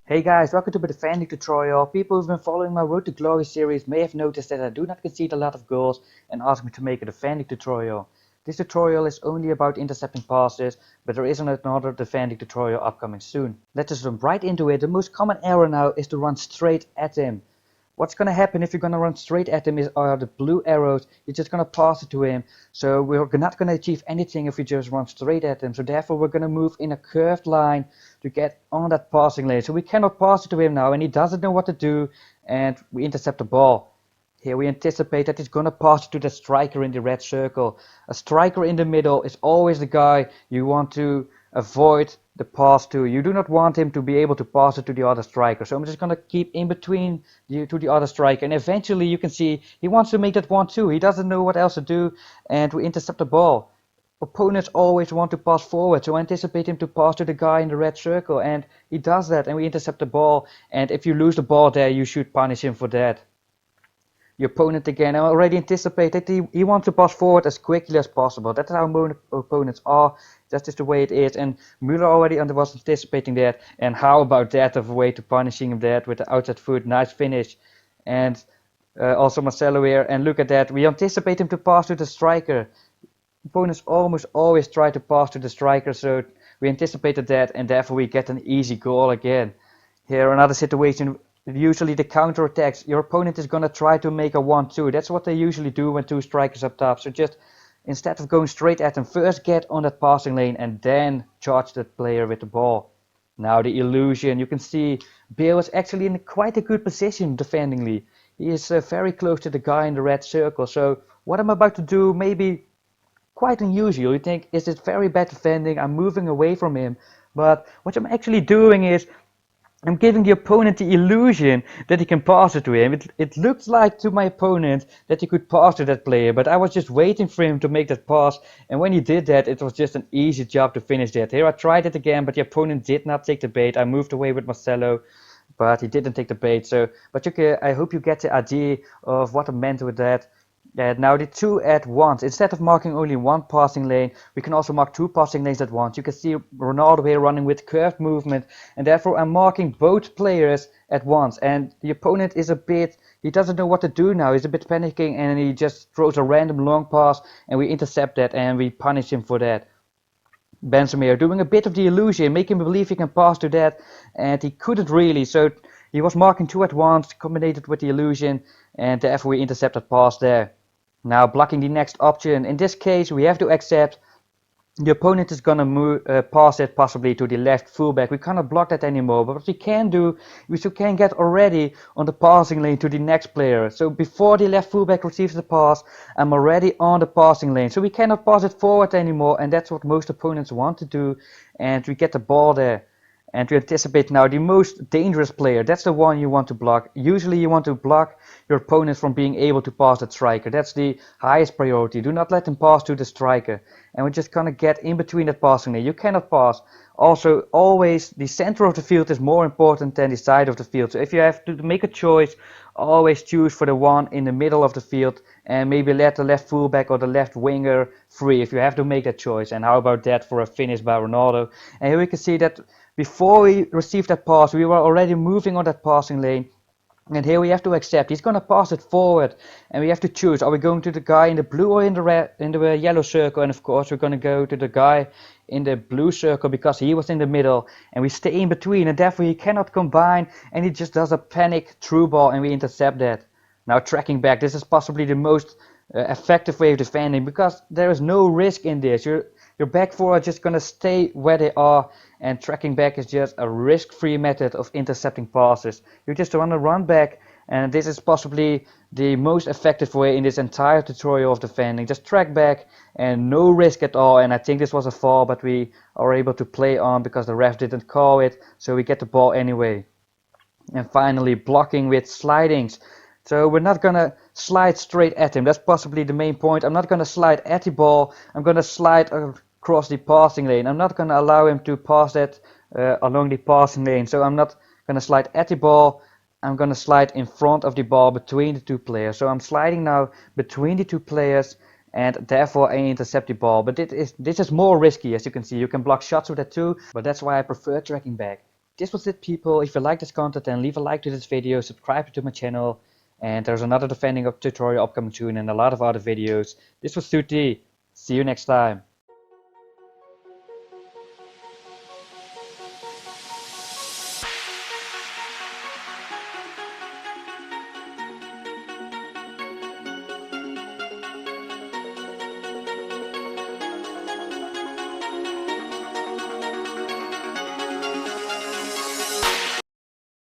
Hey guys, welcome to the defending tutorial. People who've been following my Road to Glory series may have noticed that I do not concede a lot of goals and asked me to make a defending tutorial. This tutorial is only about intercepting passes, but there is another defending tutorial upcoming soon. Let's just jump right into it. The most common error now is to run straight at him. What's going to happen if you're going to run straight at him are the blue arrows. You're just going to pass it to him. So we're not going to achieve anything if we just run straight at him. So therefore we're going to move in a curved line to get on that passing lane. So we cannot pass it to him now, and he doesn't know what to do, and we intercept the ball. Here we anticipate that he's going to pass it to the striker in the red circle. A striker in the middle is always the guy you want to avoid the pass to. You do not want him to be able to pass it to the other striker. So I'm just going to keep in between to the other striker. And eventually you can see he wants to make that 1-2. He doesn't know what else to do, and we intercept the ball. Opponents always want to pass forward, so anticipate him to pass to the guy in the red circle, and he does that, and we intercept the ball. And if you lose the ball there, you should punish him for that. The opponent again, I already anticipate that he wants to pass forward as quickly as possible. That's how opponents are. That's just the way it is. And Müller already was anticipating that. And how about that of a way to punishing him that with the outside foot? Nice finish. And also Marcelo here. And look at that. We anticipate him to pass to the striker. Opponents almost always try to pass to the striker. So we anticipated that. And therefore we get an easy goal again. Here another situation. Usually the counter attacks, your opponent is going to try to make a 1-2. That's what they usually do when two strikers up top. So just instead of going straight at them, first get on that passing lane and then charge that player with the ball. Now the illusion, you can see Bale is actually in quite a good position defendingly. He is very close to the guy in the red circle. So what I'm about to do may be quite unusual. You think, is it very bad defending? I'm moving away from him. But what I'm actually doing is I'm giving the opponent the illusion that he can pass it to him. It looked like to my opponent that he could pass to that player, but I was just waiting for him to make that pass, and when he did that, it was just an easy job to finish that. Here I tried it again, but the opponent did not take the bait. I moved away with Marcelo, but he didn't take the bait. So, but I hope you get the idea of what I meant with that. Now the two at once. Instead of marking only one passing lane, we can also mark two passing lanes at once. You can see Ronaldo here running with curved movement, and therefore I'm marking both players at once. And the opponent is he doesn't know what to do now. He's a bit panicking, and he just throws a random long pass, and we intercept that, and we punish him for that. Benzema doing a bit of the illusion, making him believe he can pass to that, and he couldn't really. So he was marking two at once, combined with the illusion, and therefore we intercept that pass there. Now blocking the next option. In this case we have to accept the opponent is gonna pass it possibly to the left fullback. We cannot block that anymore, but what we can do, we still can get already on the passing lane to the next player. So before the left fullback receives the pass, I'm already on the passing lane. So we cannot pass it forward anymore, and that's what most opponents want to do, and we get the ball there. And we anticipate now the most dangerous player. That's the one you want to block. Usually you want to block your opponent from being able to pass that striker. That's the highest priority. Do not let him pass to the striker. And we're just going to get in between that passing lane. You cannot pass. Also, always the center of the field is more important than the side of the field. So if you have to make a choice, always choose for the one in the middle of the field and maybe let the left fullback or the left winger free if you have to make that choice. And how about that for a finish by Ronaldo? And here we can see that before we received that pass, we were already moving on that passing lane. And here we have to accept he's going to pass it forward, and we have to choose: are we going to the guy in the blue or in the yellow circle? And of course we're going to go to the guy in the blue circle because he was in the middle, and we stay in between, and therefore he cannot combine, and he just does a panic through ball, and we intercept that. Now tracking back, this is possibly the most effective way of defending because there is no risk in this. Your back four are just going to stay where they are, and tracking back is just a risk-free method of intercepting passes. You just want to run back, and this is possibly the most effective way in this entire tutorial of defending. Just track back and no risk at all, and I think this was a foul, but we are able to play on because the ref didn't call it, so we get the ball anyway. And finally, blocking with slidings. So we're not going to slide straight at him. That's possibly the main point. I'm not going to slide at the ball. I'm going to slide across the passing lane. I'm not going to allow him to pass that along the passing lane. So I'm not going to slide at the ball. I'm going to slide in front of the ball between the two players. So I'm sliding now between the two players, and therefore I intercept the ball. But this is more risky, as you can see. You can block shots with that too, but that's why I prefer tracking back. this was it, people. If you like this content, then leave a like to this video, subscribe to my channel, and there's another defending tutorial upcoming soon and a lot of other videos. This was SOETIE. See you next time.